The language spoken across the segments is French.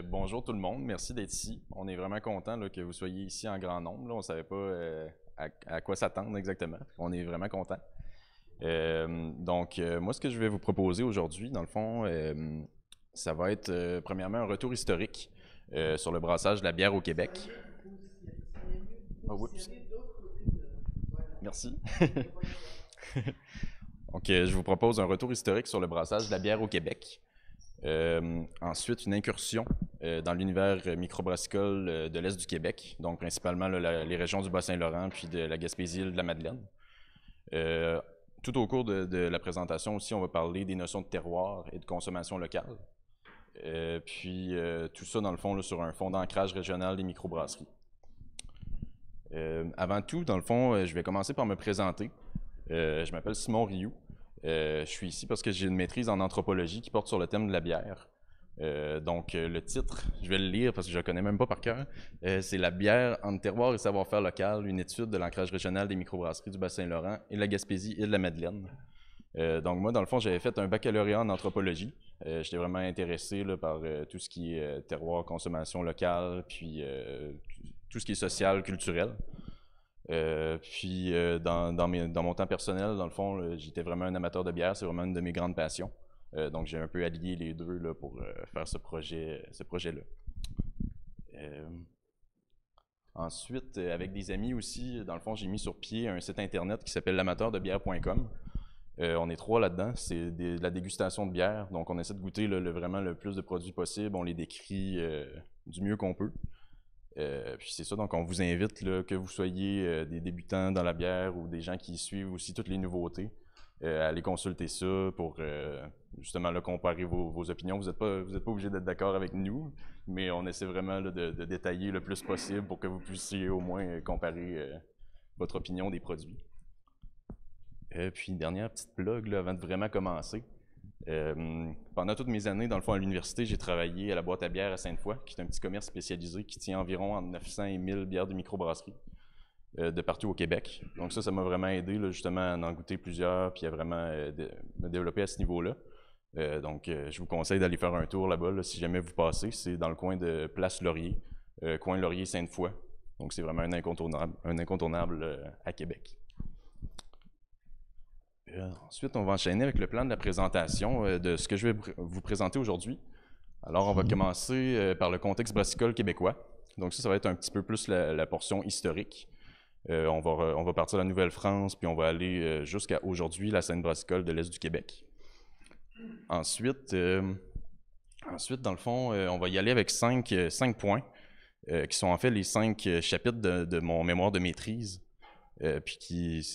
Bonjour tout le monde, merci d'être ici. On est vraiment content que vous soyez ici en grand nombre. Là. On ne savait pas à quoi s'attendre exactement. On est vraiment content. Moi, ce que je vais vous proposer aujourd'hui, dans le fond, ça va être premièrement un retour historique sur le brassage de la bière au Québec. Oh, oups. Merci. Je vous propose un retour historique sur le brassage de la bière au Québec. Ensuite, une incursion dans l'univers microbrassicole de l'Est du Québec, donc principalement les régions du Bas-Saint-Laurent puis de la Gaspésie et de la Madeleine. Tout au cours de la présentation aussi, on va parler des notions de terroir et de consommation locale. Tout ça, dans le fond, là, sur un fond d'ancrage régional des microbrasseries. Avant tout, dans le fond, je vais commencer par me présenter. Je m'appelle Simon Rioux. Je suis ici parce que j'ai une maîtrise en anthropologie qui porte sur le thème de la bière. Le titre, je vais le lire parce que je ne le connais même pas par cœur, c'est La bière entre terroir et savoir-faire local, une étude de l'ancrage régional des microbrasseries du Bas-Saint-Laurent et de la Gaspésie et de la Madeleine. Moi, dans le fond, j'avais fait un baccalauréat en anthropologie. J'étais vraiment intéressé là, par tout ce qui est terroir, consommation locale, puis tout ce qui est social, culturel. Dans mon temps personnel, dans le fond, j'étais vraiment un amateur de bière, c'est vraiment une de mes grandes passions. Donc j'ai un peu allié les deux là, pour faire ce projet-là. Ensuite, avec des amis aussi, dans le fond, j'ai mis sur pied un site internet qui s'appelle l'amateurdebière.com. On est 3 là-dedans, c'est de la dégustation de bière, donc on essaie de goûter vraiment le plus de produits possible, on les décrit du mieux qu'on peut. Puis c'est ça, donc on vous invite, là, que vous soyez des débutants dans la bière ou des gens qui suivent aussi toutes les nouveautés, à aller consulter ça pour justement là, comparer vos opinions. Vous n'êtes pas obligé d'être d'accord avec nous, mais on essaie vraiment là, de détailler le plus possible pour que vous puissiez au moins comparer votre opinion des produits. Puis une dernière petite plug là, avant de vraiment commencer. Pendant toutes mes années, dans le fond, à l'université, j'ai travaillé à la boîte à bière à Sainte-Foy, qui est un petit commerce spécialisé qui tient environ entre 900 et 1000 bières de microbrasserie de partout au Québec. Donc ça m'a vraiment aidé là, justement à en goûter plusieurs puis à vraiment me développer à ce niveau-là. Je vous conseille d'aller faire un tour là-bas là, si jamais vous passez. C'est dans le coin de Place Laurier, coin Laurier-Sainte-Foy. Donc c'est vraiment un incontournable à Québec. Ensuite, on va enchaîner avec le plan de la présentation de ce que je vais vous présenter aujourd'hui. Alors, on va commencer par le contexte brassicole québécois. Donc ça va être un petit peu plus la portion historique. On va partir de la Nouvelle-France, puis on va aller jusqu'à aujourd'hui, la scène brassicole de l'Est du Québec. Ensuite, dans le fond, on va y aller avec 5 points, qui sont en fait les 5 chapitres de mon mémoire de maîtrise.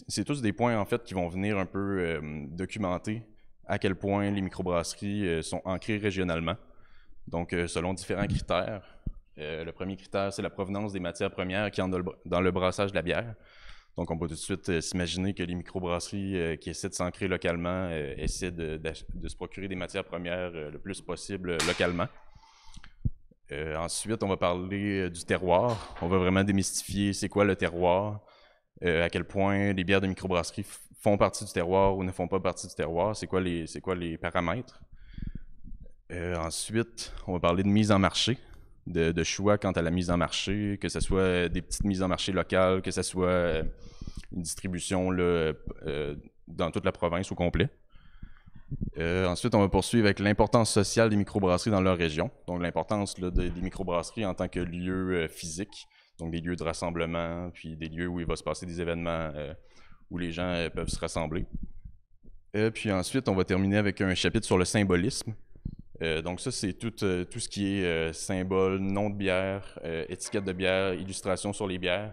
C'est tous des points en fait qui vont venir un peu documenter à quel point les microbrasseries sont ancrées régionalement, donc selon différents critères. Le premier critère, c'est la provenance des matières premières qui entrent dans le brassage de la bière. Donc on peut tout de suite s'imaginer que les microbrasseries qui essaient de s'ancrer localement essaient de se procurer des matières premières le plus possible localement. Ensuite, on va parler du terroir. On va vraiment démystifier c'est quoi le terroir. À quel point les bières de microbrasserie font partie du terroir ou ne font pas partie du terroir, c'est quoi les paramètres. Ensuite, on va parler de mise en marché, de choix quant à la mise en marché, que ce soit des petites mises en marché locales, que ce soit une distribution là, dans toute la province au complet. Ensuite, on va poursuivre avec l'importance sociale des microbrasseries dans leur région, donc l'importance des microbrasseries en tant que lieu physique. Donc des lieux de rassemblement, puis des lieux où il va se passer des événements où les gens peuvent se rassembler. Puis ensuite, on va terminer avec un chapitre sur le symbolisme. Donc ça, c'est tout ce qui est symbole, nom de bière, étiquette de bière, illustration sur les bières.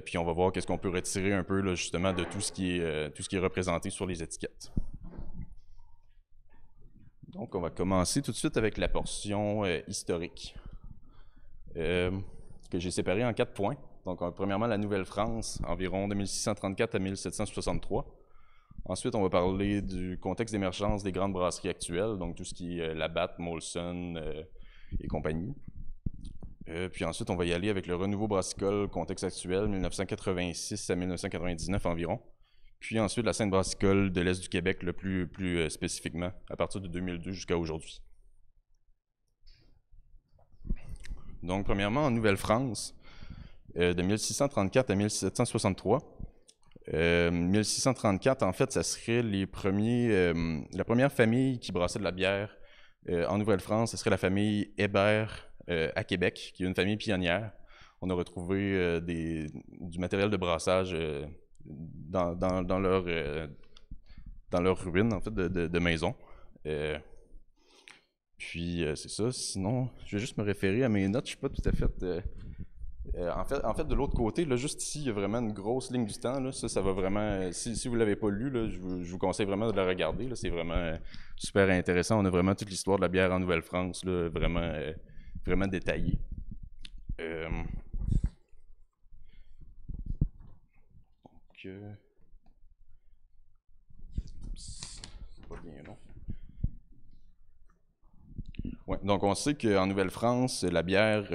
Puis on va voir qu'est-ce qu'on peut retirer un peu là, justement de tout ce qui est représenté sur les étiquettes. Donc on va commencer tout de suite avec la portion historique. Que j'ai séparé en 4 points. Donc, premièrement, la Nouvelle-France, environ de 1634 à 1763. Ensuite, on va parler du contexte d'émergence des grandes brasseries actuelles, donc tout ce qui est Labatt, Molson et compagnie. Puis ensuite, on va y aller avec le renouveau brassicole, contexte actuel, 1986 à 1999 environ. Puis ensuite, la scène brassicole de l'Est du Québec, le plus spécifiquement, à partir de 2002 jusqu'à aujourd'hui. Donc, premièrement, en Nouvelle-France, de 1634 à 1763. 1634, en fait, ça serait la première famille qui brassait de la bière en Nouvelle-France. Ce serait la famille Hébert à Québec, qui est une famille pionnière. On a retrouvé du matériel de brassage dans leur ruine, en fait, de maison. Puis, c'est ça. Sinon, je vais juste me référer à mes notes. Je ne suis pas tout à fait... En fait, de l'autre côté, là, juste ici, il y a vraiment une grosse ligne du temps. Là. Ça va vraiment... Si vous ne l'avez pas lu, là, je vous conseille vraiment de la regarder. C'est vraiment super intéressant. On a vraiment toute l'histoire de la bière en Nouvelle-France, là, vraiment, vraiment détaillée. C'est pas bien long. Ouais, donc on sait qu'en Nouvelle-France, la bière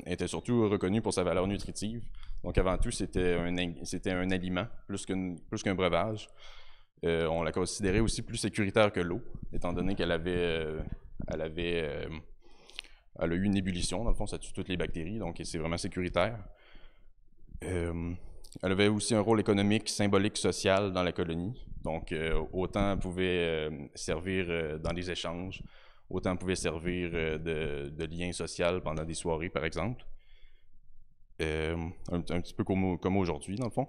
était surtout reconnue pour sa valeur nutritive. Donc avant tout, c'était un aliment plus qu'un breuvage. On la considérait aussi plus sécuritaire que l'eau, étant donné qu'elle a eu une ébullition. Dans le fond, ça tue toutes les bactéries, donc c'est vraiment sécuritaire. Elle avait aussi un rôle économique, symbolique, social dans la colonie. Donc, autant elle pouvait servir dans les échanges, autant elle pouvait servir de lien social pendant des soirées, par exemple. Un petit peu comme aujourd'hui, dans le fond.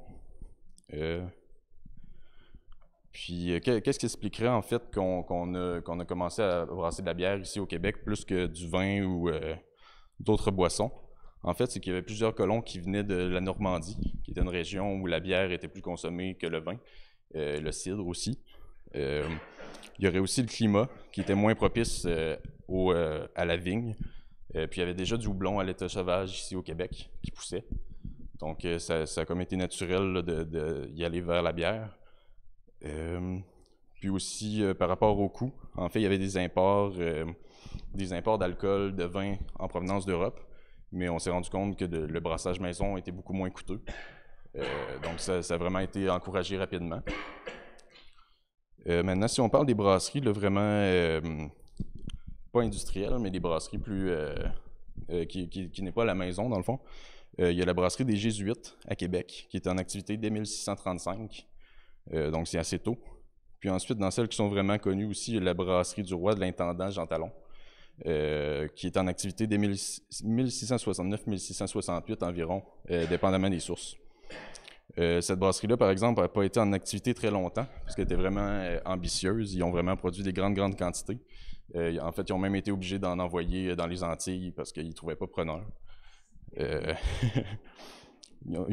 Puis, qu'est-ce qui expliquerait, en fait, qu'on a commencé à brasser de la bière ici au Québec, plus que du vin ou d'autres boissons? En fait, c'est qu'il y avait plusieurs colons qui venaient de la Normandie, qui était une région où la bière était plus consommée que le vin, le cidre aussi. Il y aurait aussi le climat, qui était moins propice à la vigne. Puis il y avait déjà du houblon à l'état sauvage ici au Québec qui poussait. Donc ça a comme été naturel là, d'y aller vers la bière. Puis aussi par rapport au coût, en fait, il y avait des imports d'alcool, de vin en provenance d'Europe. Mais on s'est rendu compte que le brassage maison était beaucoup moins coûteux. Donc, ça a vraiment été encouragé rapidement. Maintenant, si on parle des brasseries, là, vraiment pas industrielles, mais des brasseries plus qui n'est pas à la maison, dans le fond. Il y a la brasserie des Jésuites à Québec, qui était en activité dès 1635. Donc, c'est assez tôt. Puis ensuite, dans celles qui sont vraiment connues aussi, il y a la brasserie du roi de l'intendant Jean Talon. Qui est en activité dès 1669-1668 environ, dépendamment des sources. Cette brasserie-là, par exemple, n'a pas été en activité très longtemps, parce qu'elle était vraiment ambitieuse. Ils ont vraiment produit des grandes quantités. En fait, ils ont même été obligés d'en envoyer dans les Antilles, parce qu'ils ne trouvaient pas preneur. Ils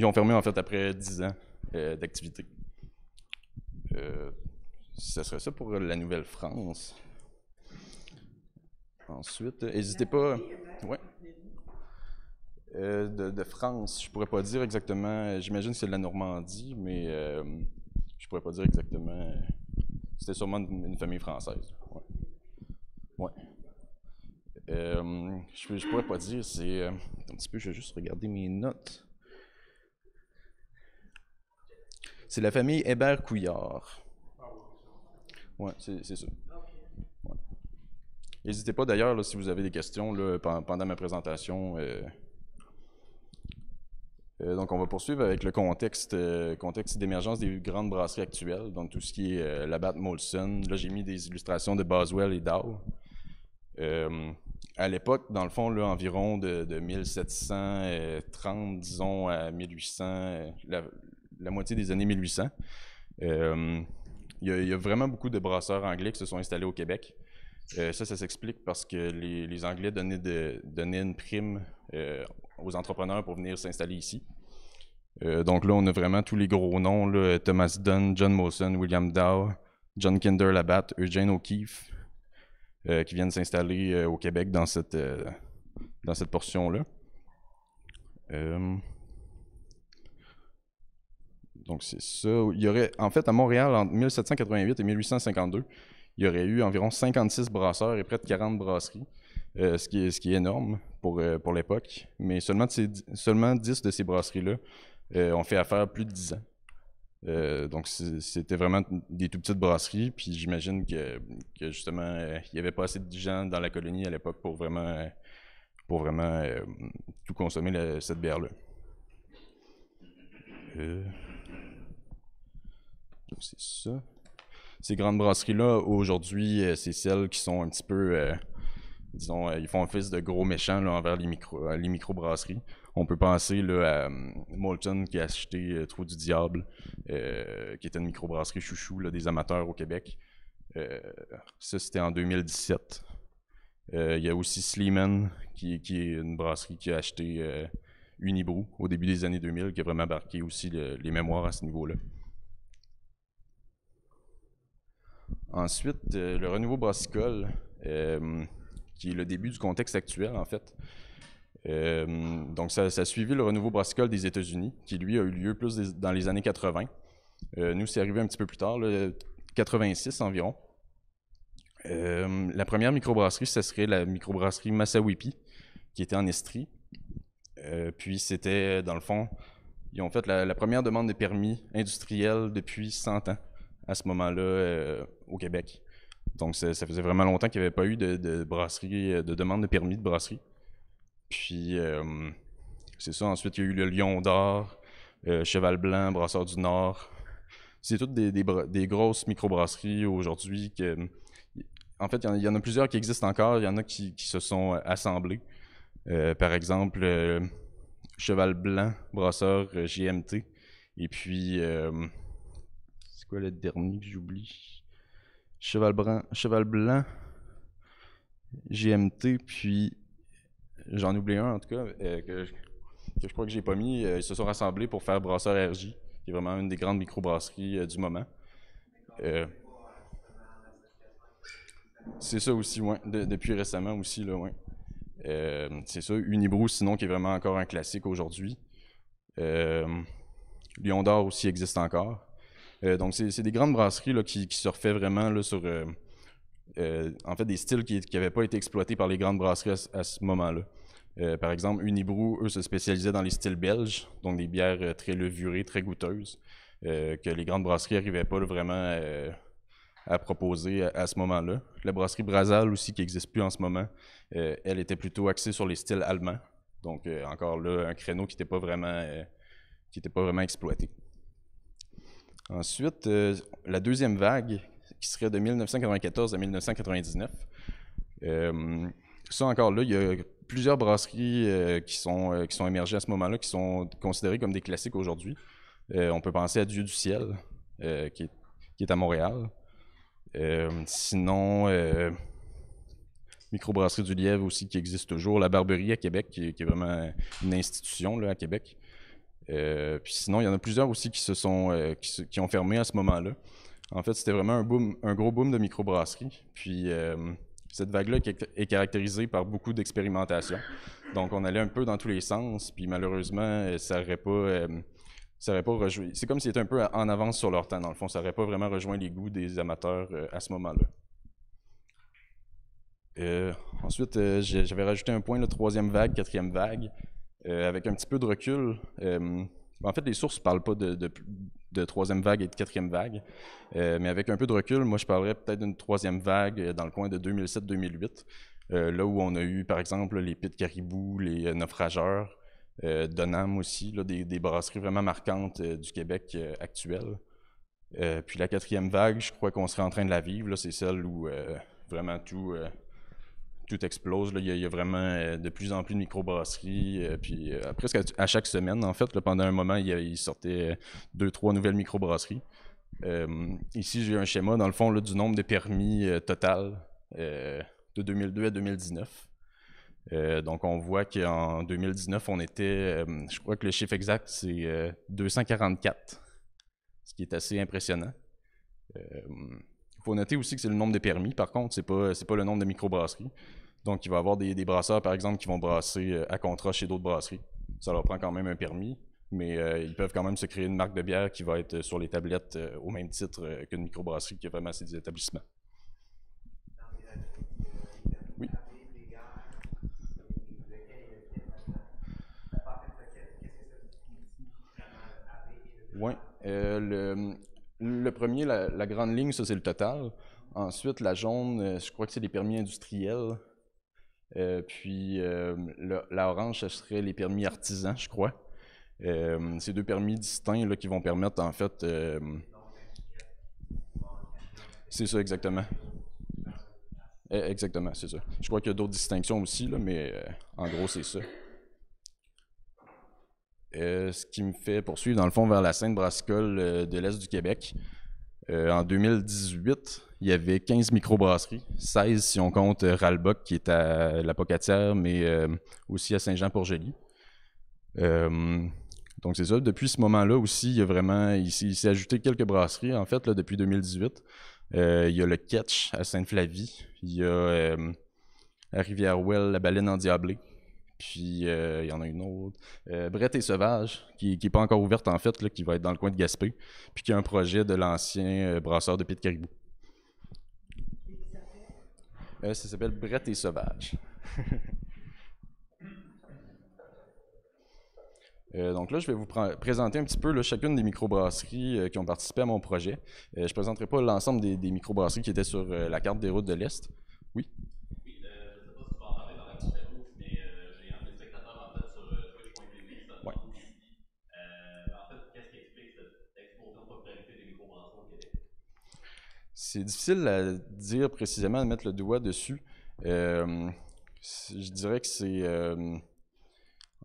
ont fermé, en fait, après 10 ans d'activité. Ce serait ça pour la Nouvelle-France. Ensuite, n'hésitez pas. Ouais. De France, je pourrais pas dire exactement. J'imagine que c'est de la Normandie, mais je pourrais pas dire exactement. C'était sûrement une famille française. Ouais. Ouais. Je pourrais pas dire. C'est un petit peu. Je vais juste regarder mes notes. C'est la famille Hébert-Couillard. Ouais, c'est ça. N'hésitez pas d'ailleurs, là, si vous avez des questions là, pendant ma présentation. Donc, on va poursuivre avec le contexte d'émergence des grandes brasseries actuelles, donc tout ce qui est Labatt Molson. Là, j'ai mis des illustrations de Boswell et Dow. À l'époque, dans le fond, là, environ de 1730, disons, à 1800, la moitié des années 1800, il y a vraiment beaucoup de brasseurs anglais qui se sont installés au Québec. Ça s'explique parce que les Anglais donnaient une prime aux entrepreneurs pour venir s'installer ici. Donc là, on a vraiment tous les gros noms, là, Thomas Dunn, John Molson, William Dow, John Kinder Labatt, Eugene O'Keeffe, qui viennent s'installer au Québec dans cette portion-là. Donc c'est ça. Il y aurait, en fait, à Montréal, entre 1788 et 1852, il y aurait eu environ 56 brasseurs et près de 40 brasseries, ce qui est énorme pour l'époque. Mais seulement 10 de ces brasseries-là ont fait affaire plus de 10 ans. Donc c'était vraiment des tout petites brasseries, puis j'imagine que justement, il n'y avait pas assez de gens dans la colonie à l'époque pour vraiment pour vraiment tout consommer cette bière-là. C'est ça. Ces grandes brasseries-là, aujourd'hui, c'est celles qui sont un petit peu, disons, ils font office de gros méchants là, envers les microbrasseries. On peut penser là, à Molton qui a acheté Trou du Diable, qui était une microbrasserie chouchou là, des amateurs au Québec. Ça, c'était en 2017. Il y a aussi Sleeman, qui est une brasserie qui a acheté Unibrou au début des années 2000, qui a vraiment marqué aussi les mémoires à ce niveau-là. Ensuite, le renouveau brassicole, qui est le début du contexte actuel, en fait. Donc, ça a suivi le renouveau brassicole des États-Unis, qui, lui, a eu lieu plus dans les années 80. Nous, c'est arrivé un petit peu plus tard, 86 environ. La première microbrasserie, ce serait la microbrasserie Massawippi, qui était en Estrie. Puis, c'était, dans le fond, ils ont fait la première demande de permis industriel depuis 100 ans, à ce moment-là, au Québec. Donc, ça faisait vraiment longtemps qu'il n'y avait pas eu de brasserie, de demande de permis de brasserie. Puis, c'est ça. Ensuite, il y a eu le Lion d'Or, Cheval Blanc, Brasseur du Nord. C'est toutes des grosses microbrasseries aujourd'hui. En fait, il y en a plusieurs qui existent encore. Il y en a qui se sont assemblées. Par exemple, Cheval Blanc, Brasseur GMT. Et puis, c'est quoi le dernier que j'oublie? Cheval Blanc, GMT, puis j'en oublie un en tout cas, que je crois que j'ai pas mis. Ils se sont rassemblés pour faire Brasseur RJ, qui est vraiment une des grandes microbrasseries du moment. C'est ça aussi, ouais. Depuis récemment aussi, là, ouais. C'est ça, Unibrou, sinon, qui est vraiment encore un classique aujourd'hui. Lion d'Or aussi existe encore. Donc, c'est des grandes brasseries là, qui se refait vraiment là, sur en fait des styles qui n'avaient pas été exploités par les grandes brasseries à ce moment-là. Par exemple, Unibrou, eux, se spécialisaient dans les styles belges, donc des bières très levurées, très goûteuses, que les grandes brasseries n'arrivaient pas là, vraiment à proposer à ce moment-là. La brasserie Brazal aussi, qui n'existe plus en ce moment, elle était plutôt axée sur les styles allemands. Donc, encore là, un créneau qui n'était pas vraiment exploité. Ensuite, la deuxième vague, qui serait de 1994 à 1999. Ça, encore là, il y a plusieurs brasseries qui sont émergées à ce moment-là, qui sont considérées comme des classiques aujourd'hui. On peut penser à Dieu du ciel, qui est à Montréal. Sinon, Microbrasserie du Lièvre aussi, qui existe toujours. La Barberie à Québec, qui est vraiment une institution là, à Québec. Puis sinon, il y en a plusieurs aussi qui ont fermé à ce moment-là. En fait, c'était vraiment un gros boom de microbrasserie. Puis cette vague-là est caractérisée par beaucoup d'expérimentation. Donc, on allait un peu dans tous les sens, puis malheureusement, ça n'aurait pas rejoint. C'est comme s'ils étaient un peu en avance sur leur temps, dans le fond. Ça n'aurait pas vraiment rejoint les goûts des amateurs à ce moment-là. Ensuite, j'avais rajouté un point, la troisième vague, quatrième vague. Avec un petit peu de recul, en fait, les sources ne parlent pas de troisième vague et de quatrième vague, mais avec un peu de recul, moi, je parlerais peut-être d'une troisième vague dans le coin de 2007-2008, là où on a eu, par exemple, les Pit Caribou, les Naufrageurs, Donham aussi, là, des brasseries vraiment marquantes du Québec actuel. Puis la quatrième vague, je crois qu'on serait en train de la vivre, là, c'est celle où vraiment tout explose. Là. Il y a vraiment de plus en plus de microbrasseries. Puis presque à chaque semaine, en fait, là, pendant un moment, il sortait 2-3 nouvelles microbrasseries. Ici, j'ai un schéma, dans le fond, là, du nombre de permis total de 2002 à 2019. Donc, on voit qu'en 2019, on était, je crois que le chiffre exact, c'est 244, ce qui est assez impressionnant. Il faut noter aussi que c'est le nombre de permis, par contre, c'est pas le nombre de microbrasseries. Donc, il va y avoir des brasseurs, par exemple, qui vont brasser à contrat chez d'autres brasseries. Ça leur prend quand même un permis, mais ils peuvent quand même se créer une marque de bière qui va être sur les tablettes au même titre qu'une microbrasserie qui a vraiment ses établissements. Oui. Oui. Le premier, la grande ligne, ça c'est le total. Ensuite, la jaune, je crois que c'est les permis industriels. La orange, ce serait les permis artisans, je crois. C'est 2 permis distincts là, qui vont permettre, en fait... c'est ça, exactement. Exactement, c'est ça. Je crois qu'il y a d'autres distinctions aussi, là, mais en gros, c'est ça. Ce qui me fait poursuivre, dans le fond, vers la scène brassicole de l'Est du Québec. En 2018, il y avait 15 microbrasseries, 16 si on compte Ralbock qui est à la Pocatière, mais aussi à Saint-Jean-Port-Joli. Donc c'est ça. Depuis ce moment-là aussi, il s'est ajouté quelques brasseries, en fait, là, depuis 2018. Il y a le Ketch à Sainte-Flavie, il y a à Rivière-Ouelle, la Baleine endiablée, puis il y en a une autre, Brett et Sauvage, qui n'est pas encore ouverte en fait, là, qui va être dans le coin de Gaspé, puis qui a un projet de l'ancien brasseur de Pied de Caribou. Ça s'appelle Brett et Sauvage. Donc là, je vais vous présenter un petit peu là, chacune des microbrasseries qui ont participé à mon projet. Je ne présenterai pas l'ensemble des microbrasseries qui étaient sur la carte des routes de l'Est. Oui? Oui, je ne sais pas si tu vas en parler dans la conférence, mais j'ai un des spectateurs en fait sur Twitch.tv qui se Ouais. demande en fait, qu'est-ce qui explique cette explosion de popularité des microbrasseries au Québec? C'est difficile à dire précisément, de mettre le doigt dessus. Je dirais que c'est...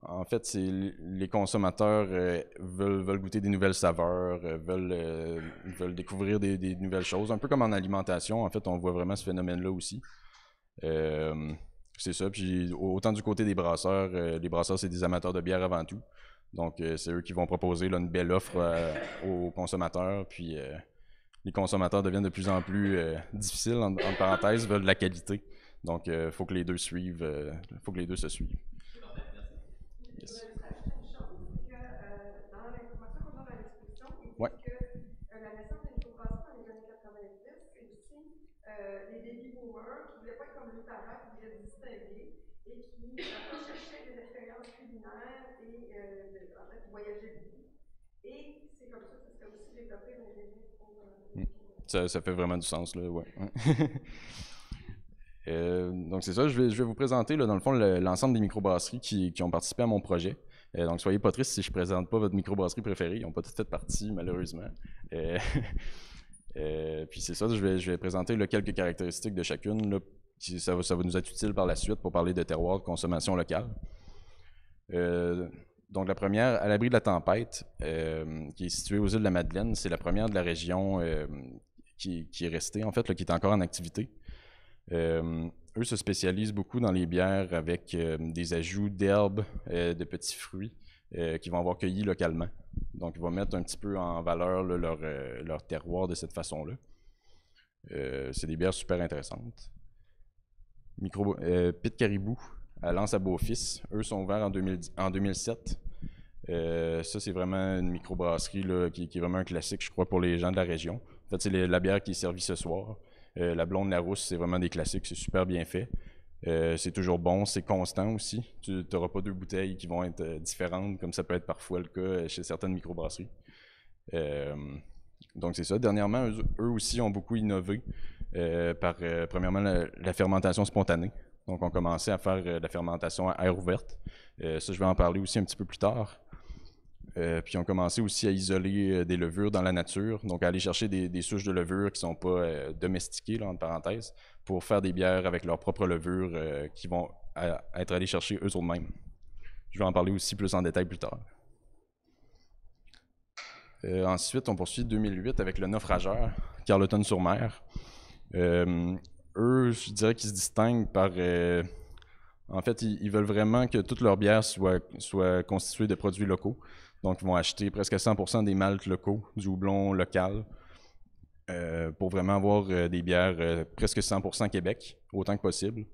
en fait, les consommateurs veulent goûter des nouvelles saveurs, veulent découvrir des nouvelles choses. Un peu comme en alimentation, en fait, on voit vraiment ce phénomène-là aussi. C'est ça. Puis autant du côté des brasseurs, les brasseurs, c'est des amateurs de bière avant tout. Donc, c'est eux qui vont proposer là, une belle offre aux consommateurs. Puis les consommateurs deviennent de plus en plus difficiles, entre parenthèses, veulent de la qualité. Donc, il faut que les deux suivent, faut que les deux se suivent. Je voudrais juste rajouter une chose, c'est que dans l'information qu'on a dans l'exposition, il dit Ouais. que la naissance des microbrasseries dans les années 90, c'est aussi les baby boomers qui ne voulaient pas être comme leurs parents, qui voulaient se distinguer et qui recherchaient des expériences culinaires et en fait, qui voyageaient beaucoup. Et c'est comme ça que ça serait aussi développé dans les régions pour Ça fait vraiment du sens, là, ouais. Donc c'est ça, je vais vous présenter là, dans le fond l'ensemble des microbrasseries qui ont participé à mon projet. Donc soyez pas tristes si je ne présente pas votre microbrasserie préférée, ils n'ont pas toutes fait partie malheureusement. Puis c'est ça, je vais présenter là, quelques caractéristiques de chacune. Là, ça va nous être utile par la suite pour parler de terroir, de consommation locale. Donc la première, à l'abri de la tempête, qui est située aux îles de la Madeleine, c'est la première de la région qui est restée en fait, là, qui est encore en activité. Eux se spécialisent beaucoup dans les bières avec des ajouts d'herbes, de petits fruits qu'ils vont avoir cueillis localement. Donc, ils vont mettre un petit peu en valeur là, leur terroir de cette façon-là. C'est des bières super intéressantes. Pied de Caribou à L'Anse à Beaufils, eux sont ouverts en 2007. Ça, c'est vraiment une microbrasserie là, qui est vraiment un classique, je crois, pour les gens de la région. En fait, c'est la bière qui est servie ce soir. La blonde Larousse, c'est vraiment des classiques, c'est super bien fait. C'est toujours bon, c'est constant aussi. Tu n'auras pas 2 bouteilles qui vont être différentes, comme ça peut être parfois le cas chez certaines microbrasseries. Donc c'est ça. Dernièrement, eux aussi ont beaucoup innové par, premièrement, la fermentation spontanée. Donc on commençait à faire de la fermentation à air ouverte. Ça, je vais en parler aussi un petit peu plus tard. Puis on commençait aussi à isoler des levures dans la nature, donc à aller chercher des souches de levure qui ne sont pas domestiquées, là, entre parenthèses, pour faire des bières avec leurs propres levures qui vont être allées chercher eux-mêmes. Je vais en parler aussi plus en détail plus tard. Ensuite, on poursuit 2008 avec le Naufrageur, Carleton-sur-Mer. Eux, je dirais qu'ils se distinguent par... en fait, ils veulent vraiment que toute leur bière soit constituée de produits locaux. Donc, ils vont acheter presque 100% des maltes locaux, du houblon local, pour vraiment avoir des bières presque 100% Québec, autant que possible.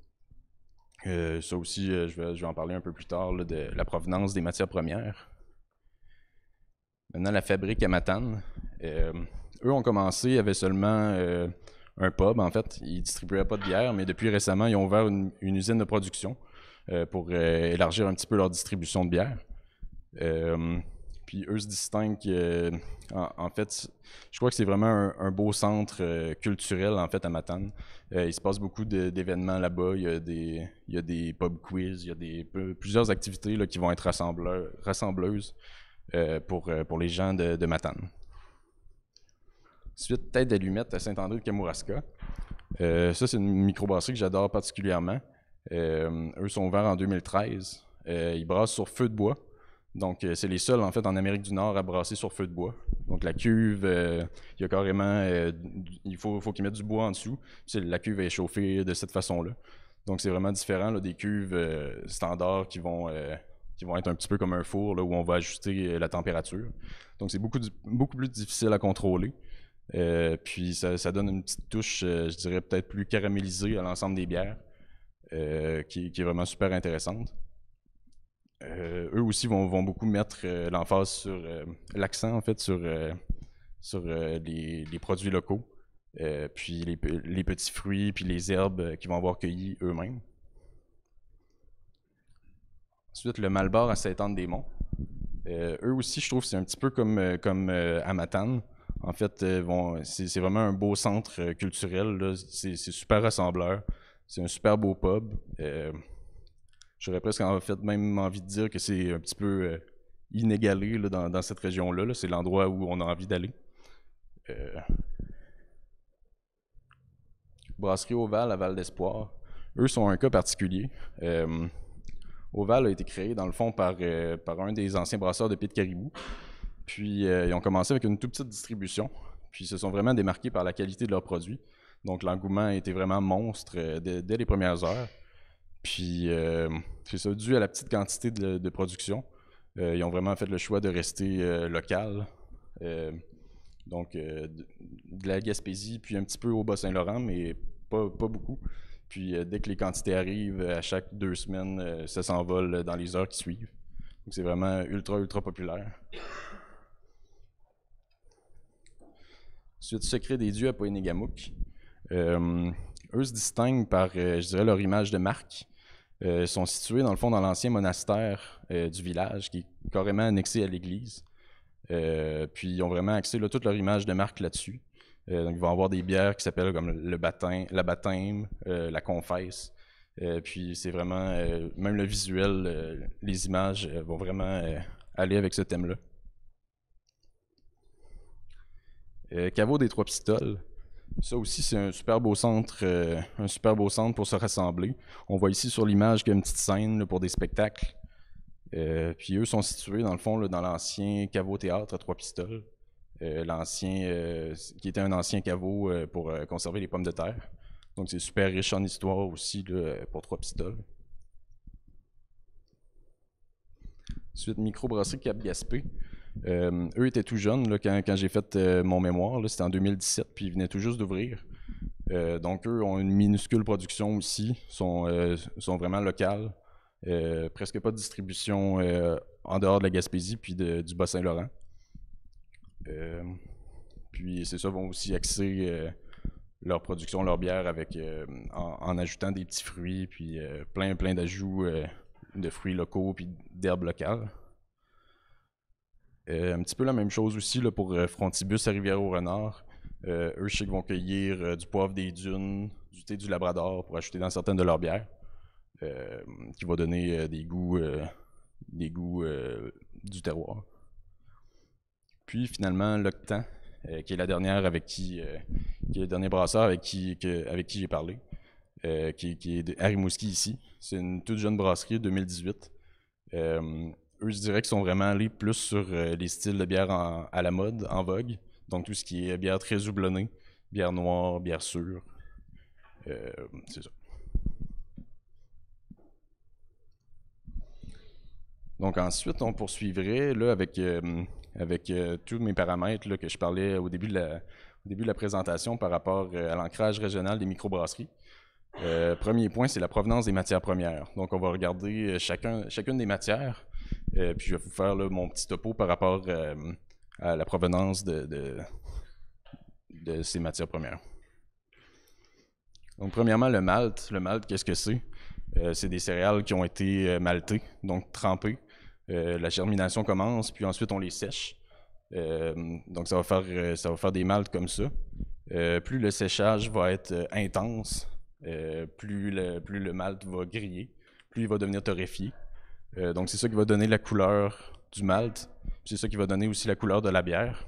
Ça aussi, je vais en parler un peu plus tard, là, de la provenance des matières premières. Maintenant, la fabrique à Matane. Eux ont commencé, ils avaient seulement un pub, en fait. Ils ne distribuaient pas de bière, mais depuis récemment, ils ont ouvert une usine de production pour élargir un petit peu leur distribution de bière. Puis eux se distinguent, en fait, je crois que c'est vraiment un beau centre culturel, en fait, à Matane. Il se passe beaucoup d'événements là-bas. Il y a des pub quiz, il y a plusieurs activités là, qui vont être rassembleuses pour les gens de Matane. Ensuite, Tête d'Allumette à Saint-André-de-Kamouraska. Ça, c'est une microbrasserie que j'adore particulièrement. Eux sont ouverts en 2013. Ils brassent sur feu de bois. Donc, c'est les seuls, en fait, en Amérique du Nord à brasser sur feu de bois. Donc, la cuve, il y a carrément... il faut qu'ils mettent du bois en dessous. La cuve est chauffée de cette façon-là. Donc, c'est vraiment différent là, des cuves standards qui vont être un petit peu comme un four, là, où on va ajuster la température. Donc, c'est beaucoup plus difficile à contrôler. Puis, ça donne une petite touche, je dirais, peut-être plus caramélisée à l'ensemble des bières, qui est vraiment super intéressante. Eux aussi vont beaucoup mettre l'emphase sur l'accent, en fait, sur les produits locaux, puis les petits fruits, puis les herbes qu'ils vont avoir cueillis eux-mêmes. Ensuite, le Malbar à Sainte-Anne-des-Monts. Eux aussi, je trouve que c'est un petit peu comme à Matane. En fait, c'est vraiment un beau centre culturel, là. C'est super rassembleur. C'est un super beau pub. J'aurais presque en fait même envie de dire que c'est un petit peu inégalé là, dans cette région-là. Là. C'est l'endroit où on a envie d'aller. Brasserie Oval à Val d'Espoir. Eux sont un cas particulier. Oval a été créé dans le fond par un des anciens brasseurs de Pied de Caribou. Puis ils ont commencé avec une toute petite distribution. Puis ils se sont vraiment démarqués par la qualité de leurs produits. Donc l'engouement a été vraiment monstre dès les premières heures. Puis, c'est ça, dû à la petite quantité de production. Ils ont vraiment fait le choix de rester local. Donc, de la Gaspésie, puis un petit peu au Bas-Saint-Laurent, mais pas beaucoup. Puis, dès que les quantités arrivent, à chaque 2 semaines, ça s'envole dans les heures qui suivent. Donc, c'est vraiment ultra populaire. Ensuite, Secret des dieux à Poénégamouk. Eux se distinguent par, je dirais, leur image de marque. Ils sont situés, dans le fond, dans l'ancien monastère du village, qui est carrément annexé à l'église. Puis, ils ont vraiment axé là, toute leur image de marque là-dessus. Donc, ils vont avoir des bières qui s'appellent comme la baptême, la confesse. Puis, c'est vraiment, même le visuel, les images vont vraiment aller avec ce thème-là. Caveau des Trois Pistoles. Ça aussi, c'est un super beau centre pour se rassembler. On voit ici sur l'image qu'il y a une petite scène là, pour des spectacles. Puis eux sont situés, dans le fond, là, dans l'ancien caveau théâtre à Trois Pistoles. Qui était un ancien caveau pour conserver les pommes de terre. Donc c'est super riche en histoire aussi là, pour Trois Pistoles. Ensuite, Microbrasserie Cap-Gaspé. Eux étaient tout jeunes là, quand j'ai fait mon mémoire, c'était en 2017, puis ils venaient tout juste d'ouvrir. Donc eux ont une minuscule production aussi, sont vraiment locales, presque pas de distribution en dehors de la Gaspésie puis du Bas-Saint-Laurent. Puis c'est ça, vont aussi axer leur production, leur bière en ajoutant des petits fruits, puis plein d'ajouts de fruits locaux puis d'herbes locales. Un petit peu la même chose aussi là, pour Frontibus à Rivière-au-Renard. Eux, je sais qu'ils vont cueillir du poivre des dunes, du thé du Labrador pour ajouter dans certaines de leurs bières, qui va donner des goûts du terroir. Puis finalement, l'Octan, qui est la dernière qui est le dernier brasseur avec qui j'ai parlé, qui est à Rimouski ici. C'est une toute jeune brasserie, 2018. Eux, je dirais qu'ils sont vraiment allés plus sur les styles de bière à la mode, en vogue. Donc, tout ce qui est bière très houblonnée, bière noire, bière sûre. C'est ça. Donc, ensuite, on poursuivrait là, avec tous mes paramètres là, que je parlais au début de la présentation par rapport à l'ancrage régional des microbrasseries. Premier point, c'est la provenance des matières premières. Donc, on va regarder chacune des matières. Puis je vais vous faire là, mon petit topo par rapport à la provenance de ces matières premières. Donc, premièrement, le malt. Le malt, qu'est-ce que c'est? C'est des céréales qui ont été maltées, donc trempées, La germination commence, puis ensuite on les sèche. Donc ça va faire des maltes comme ça. Plus le séchage va être intense, plus le malt va griller, plus il va devenir torréfié. Donc c'est ça qui va donner la couleur du malt. C'est ça qui va donner aussi la couleur de la bière.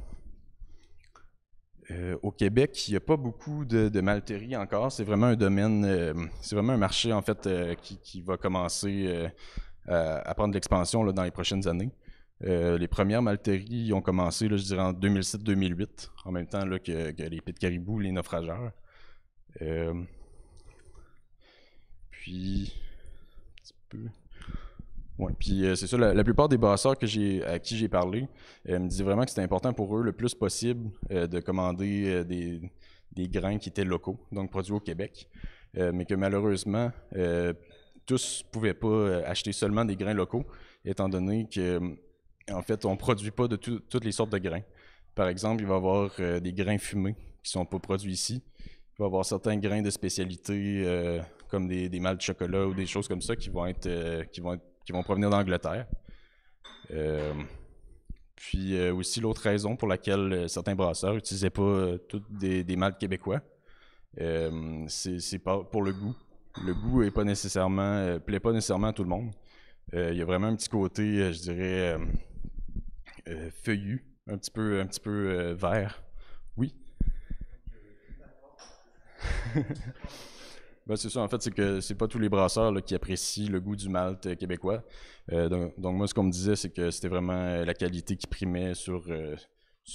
Au Québec, il n'y a pas beaucoup de malterie encore. C'est vraiment un domaine, c'est vraiment un marché en fait qui va commencer à prendre de l'expansion dans les prochaines années. Les premières malteries ont commencé, là, je dirais, en 2007-2008, en même temps là, que les Pit Caribou, les naufrageurs. Puis, un petit peu. Ouais, puis c'est ça, la plupart des brasseurs à qui j'ai parlé me disaient vraiment que c'était important pour eux le plus possible de commander des grains qui étaient locaux, donc produits au Québec, mais que malheureusement, tous ne pouvaient pas acheter seulement des grains locaux, étant donné que en fait, on ne produit pas de toutes les sortes de grains. Par exemple, il va y avoir des grains fumés qui ne sont pas produits ici. Il va y avoir certains grains de spécialité comme des maltes de chocolat ou des choses comme ça qui vont provenir d'Angleterre. Puis aussi, l'autre raison pour laquelle certains brasseurs n'utilisaient pas tous des maltes québécois, c'est pour le goût. Le goût est pas nécessairement, plaît pas nécessairement à tout le monde. Il y a vraiment un petit côté, je dirais, feuillu, un petit peu vert. Oui? Ben, c'est ça, en fait, c'est que c'est pas tous les brasseurs là, qui apprécient le goût du malt québécois. Donc moi, ce qu'on me disait, c'est que c'était vraiment la qualité qui primait sur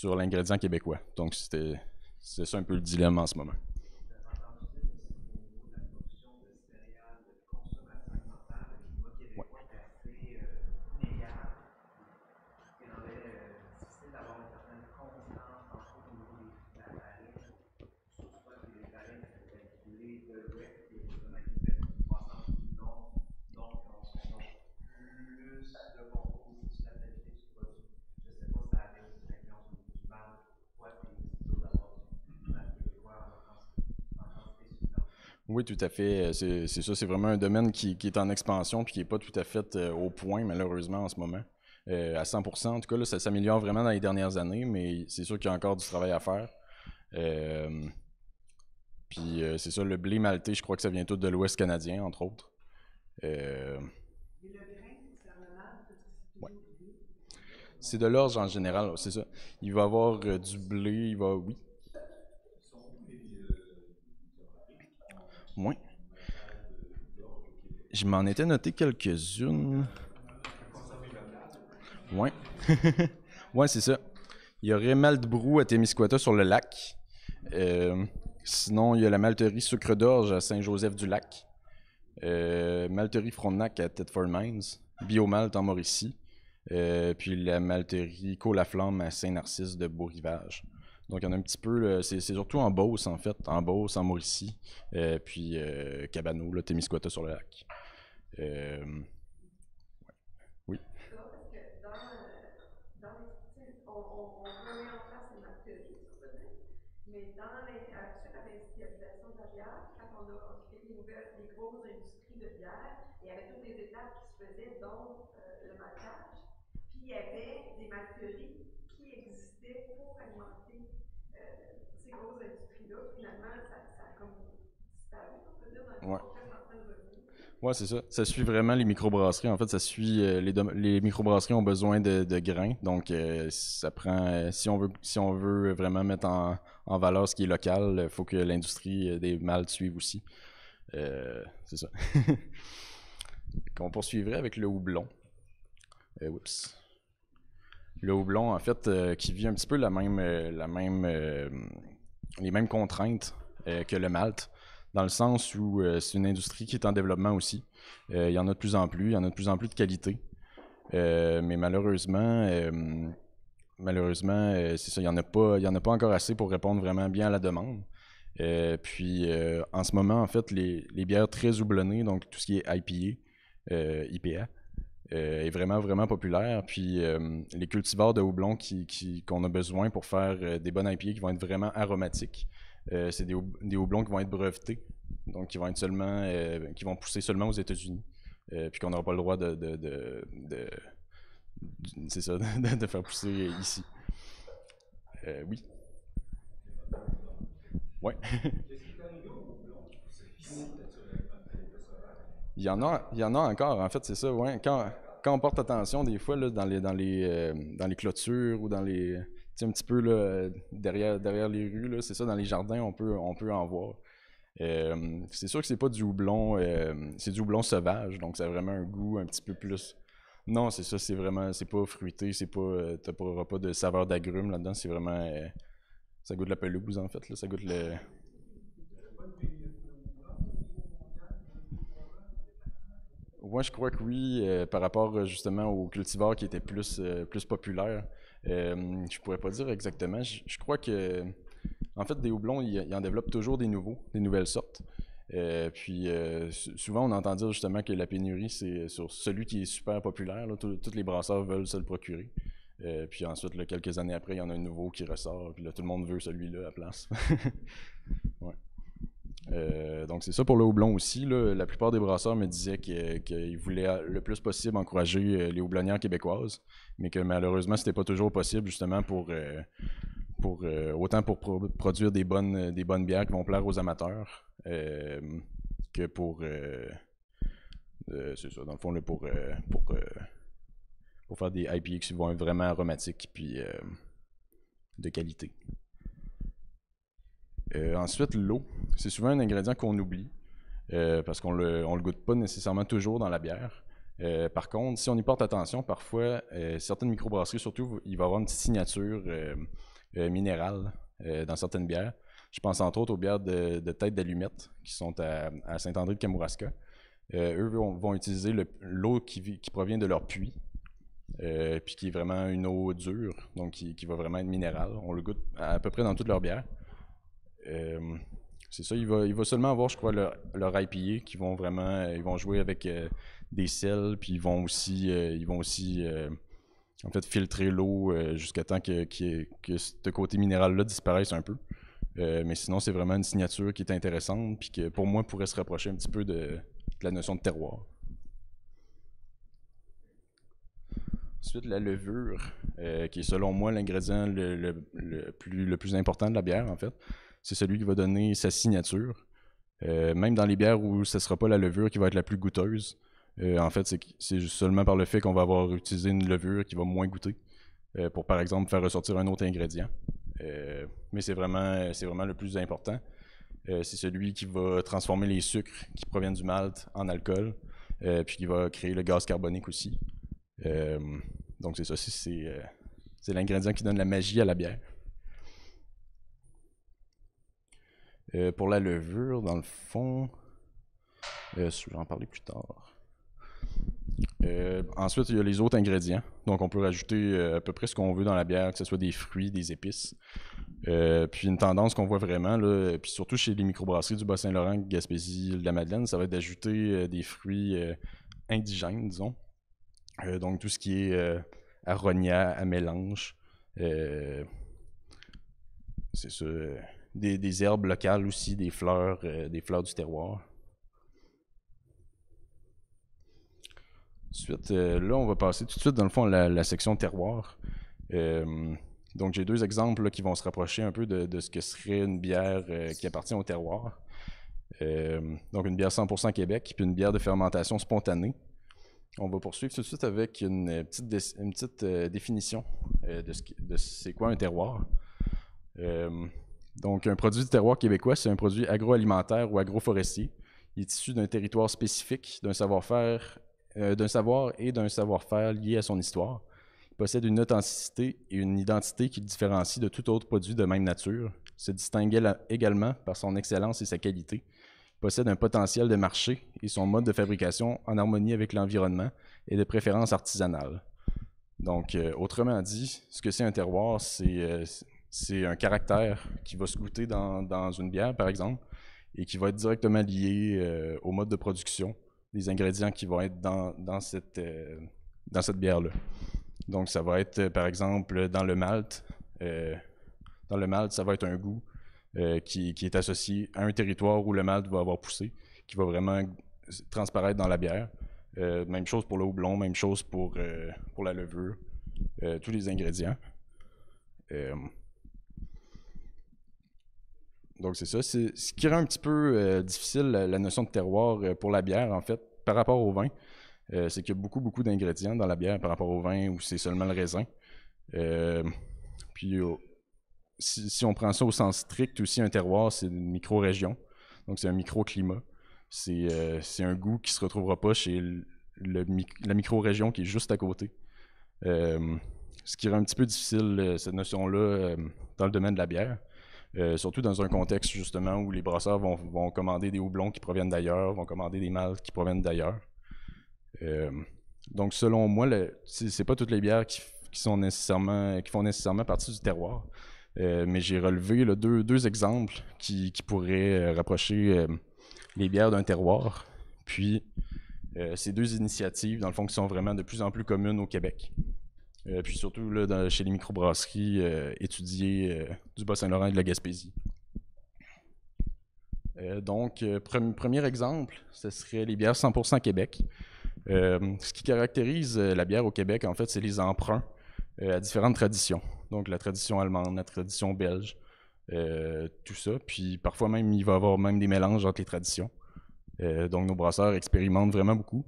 l'ingrédient québécois. Donc c'est ça un peu le dilemme en ce moment. Oui, tout à fait. C'est ça, c'est vraiment un domaine qui est en expansion puis qui n'est pas tout à fait au point, malheureusement, en ce moment. À 100%. En tout cas, là, ça s'améliore vraiment dans les dernières années, mais c'est sûr qu'il y a encore du travail à faire. Puis c'est ça, le blé maltais, je crois que ça vient tout de l'Ouest canadien, entre autres. Et le grain, c'est le malt, Ouais. C'est de l'orge en général, c'est ça. Il va y avoir du blé, oui. Oui. Je m'en étais noté quelques-unes. Oui. Oui, c'est ça. Il y aurait Maltbrou à Témiscouata sur le lac. Sinon, il y a la malterie Sucre d'Orge à Saint-Joseph-du-Lac. Malterie Frontenac à Thetford Mines. Biomalt en Mauricie. Puis la malterie Côte-la-Flamme à Saint-Narcisse de Beau-Rivage. Donc, il y en a un petit peu, c'est surtout en Beauce, en fait, en Beauce, en Mauricie, puis Cabano, là, Témiscouata sur le lac. Oui. parce que dans on met en place une malterie, mais suite à l'industrialisation de la bière, quand on a créé les grosses industries de bière, il y avait toutes les étapes qui se faisaient, dont le maltage. Puis il y avait des malteries qui existaient pour alimenter ces grosses industries-là. Finalement, ça a comme disparu, on peut dire, dans le contexte en train de revenir. Oui, c'est ça. Ça suit vraiment les microbrasseries. En fait, ça suit les microbrasseries ont besoin de grains. Donc, ça prend. Si on veut vraiment mettre en valeur ce qui est local, il faut que l'industrie des maltes suive aussi. C'est ça. On poursuivrait avec le houblon. Oups. Le houblon, en fait, qui vit un petit peu les mêmes contraintes que le malt, dans le sens où c'est une industrie qui est en développement aussi. Il y en a de plus en plus, il y en a de plus en plus de qualité. Mais malheureusement, c'est ça, il n'y en a pas encore assez pour répondre vraiment bien à la demande. Puis en ce moment, en fait, les bières très houblonnées, donc tout ce qui est IPA, IPA, est vraiment, vraiment populaire. Puis les cultivars de houblon qu'on a besoin pour faire des bonnes IPA qui vont être vraiment aromatiques, c'est des houblons qui vont être brevetés, donc qui vont être qui vont pousser seulement aux États-Unis, puis qu'on n'aura pas le droit c'est ça, de faire pousser ici. Oui. Ouais. Il y en a encore, en fait, c'est ça, ouais. Quand on porte attention, des fois, là, dans les clôtures ou dans les. Tu sais, un petit peu là, derrière les rues, là, c'est ça, dans les jardins, on peut en voir. C'est sûr que c'est pas du houblon, c'est du houblon sauvage, donc ça a vraiment un goût un petit peu plus. Non, c'est ça, c'est pas fruité, c'est pas, t'auras pas de saveur d'agrumes là-dedans, c'est vraiment, ça goûte la pelouse en fait, là, ça goûte le. Moi, je crois que oui, par rapport justement aux cultivars qui étaient plus populaires. Je pourrais pas dire exactement. Je crois que, en fait, des houblons, ils en développent toujours des nouveaux, des nouvelles sortes. Puis souvent, on entend dire justement que la pénurie, c'est sur celui qui est super populaire. Là, tous les brasseurs veulent se le procurer. Puis ensuite, là, quelques années après, il y en a un nouveau qui ressort. Puis là, tout le monde veut celui-là à la place. Ouais. Donc c'est ça pour le houblon aussi. Là. La plupart des brasseurs me disaient qu'ils voulaient le plus possible encourager les houblonnières québécoises, mais que malheureusement c'était pas toujours possible justement autant pour produire des bonnes bières qui vont plaire aux amateurs que pour c'est ça dans le fond là, pour faire des IPA qui vont être vraiment aromatiques puis de qualité. Ensuite, l'eau. C'est souvent un ingrédient qu'on oublie parce qu'on le goûte pas nécessairement toujours dans la bière. Par contre, si on y porte attention, parfois, certaines microbrasseries, surtout, il va y avoir une petite signature minérale dans certaines bières. Je pense entre autres aux bières de tête d'allumette qui sont à Saint-André-de-Kamouraska. Eux vont utiliser l'eau qui provient de leur puits. Puis qui est vraiment une eau dure, donc qui va vraiment être minérale. On le goûte à peu près dans toutes leurs bières. C'est ça, il va seulement avoir, je crois, leur IPA qui vont vraiment, ils vont jouer avec des sels, puis ils vont aussi en fait filtrer l'eau jusqu'à temps que ce côté minéral-là disparaisse un peu. Mais sinon, c'est vraiment une signature qui est intéressante, puis que pour moi pourrait se rapprocher un petit peu de la notion de terroir. Ensuite, la levure, qui est selon moi l'ingrédient le plus important de la bière, en fait. C'est celui qui va donner sa signature. Même dans les bières où ce ne sera pas la levure qui va être la plus goûteuse, en fait, c'est seulement par le fait qu'on va avoir utilisé une levure qui va moins goûter pour, par exemple, faire ressortir un autre ingrédient. Mais c'est vraiment le plus important. C'est celui qui va transformer les sucres qui proviennent du malt en alcool, puis qui va créer le gaz carbonique aussi. Donc c'est ça, c'est l'ingrédient qui donne la magie à la bière. Pour la levure, dans le fond, je vais en parler plus tard. Ensuite, il y a les autres ingrédients. Donc, on peut rajouter à peu près ce qu'on veut dans la bière, que ce soit des fruits, des épices. Puis une tendance qu'on voit vraiment, là, puis surtout chez les microbrasseries du Bas-Saint-Laurent, Gaspésie, de la Madeleine, ça va être d'ajouter des fruits indigènes, disons. Donc, tout ce qui est aronia, à mélange. C'est ça. Des herbes locales aussi, des fleurs du terroir. Ensuite, là, on va passer tout de suite, dans le fond, à la section terroir. Donc, j'ai deux exemples là, qui vont se rapprocher un peu de ce que serait une bière qui appartient au terroir. Donc, une bière 100% Québec, puis une bière de fermentation spontanée. On va poursuivre tout de suite avec une petite définition de c'est quoi un terroir. Donc, un produit du terroir québécois, c'est un produit agroalimentaire ou agroforestier. Il est issu d'un territoire spécifique, d'un savoir-faire, d'un savoir et d'un savoir-faire lié à son histoire. Il possède une authenticité et une identité qui le différencie de tout autre produit de même nature. Il se distingue également par son excellence et sa qualité. Il possède un potentiel de marché et son mode de fabrication en harmonie avec l'environnement et de préférence artisanale. Donc, autrement dit, ce que c'est un terroir, c'est un caractère qui va se goûter dans une bière, par exemple, et qui va être directement lié au mode de production des ingrédients qui vont être dans cette bière-là. Donc, ça va être, par exemple, dans le malt. Dans le malt, ça va être un goût qui est associé à un territoire où le malt va avoir poussé, qui va vraiment transparaître dans la bière. Même chose pour le houblon, même chose pour la levure, tous les ingrédients. Donc c'est ça. Ce qui rend un petit peu difficile la notion de terroir pour la bière, en fait, par rapport au vin, c'est qu'il y a beaucoup d'ingrédients dans la bière par rapport au vin où c'est seulement le raisin. Puis si on prend ça au sens strict aussi, un terroir, c'est une micro-région. Donc c'est un micro-climat. C'est un goût qui ne se retrouvera pas chez la micro-région qui est juste à côté. Ce qui rend un petit peu difficile cette notion-là dans le domaine de la bière. Surtout dans un contexte justement où les brasseurs vont commander des houblons qui proviennent d'ailleurs, vont commander des maltes qui proviennent d'ailleurs. Donc selon moi, c'est pas toutes les bières qui font nécessairement partie du terroir. Mais j'ai relevé là, deux exemples qui pourraient rapprocher les bières d'un terroir. Puis ces deux initiatives, dans le fond, qui sont vraiment de plus en plus communes au Québec. Puis surtout là, chez les microbrasseries étudiées du Bas-Saint-Laurent et de la Gaspésie. Donc, premier exemple, ce serait les bières 100% Québec. Ce qui caractérise la bière au Québec, en fait, c'est les emprunts à différentes traditions. Donc, la tradition allemande, la tradition belge, tout ça. Puis parfois même, il va y avoir même des mélanges entre les traditions. Donc, nos brasseurs expérimentent vraiment beaucoup.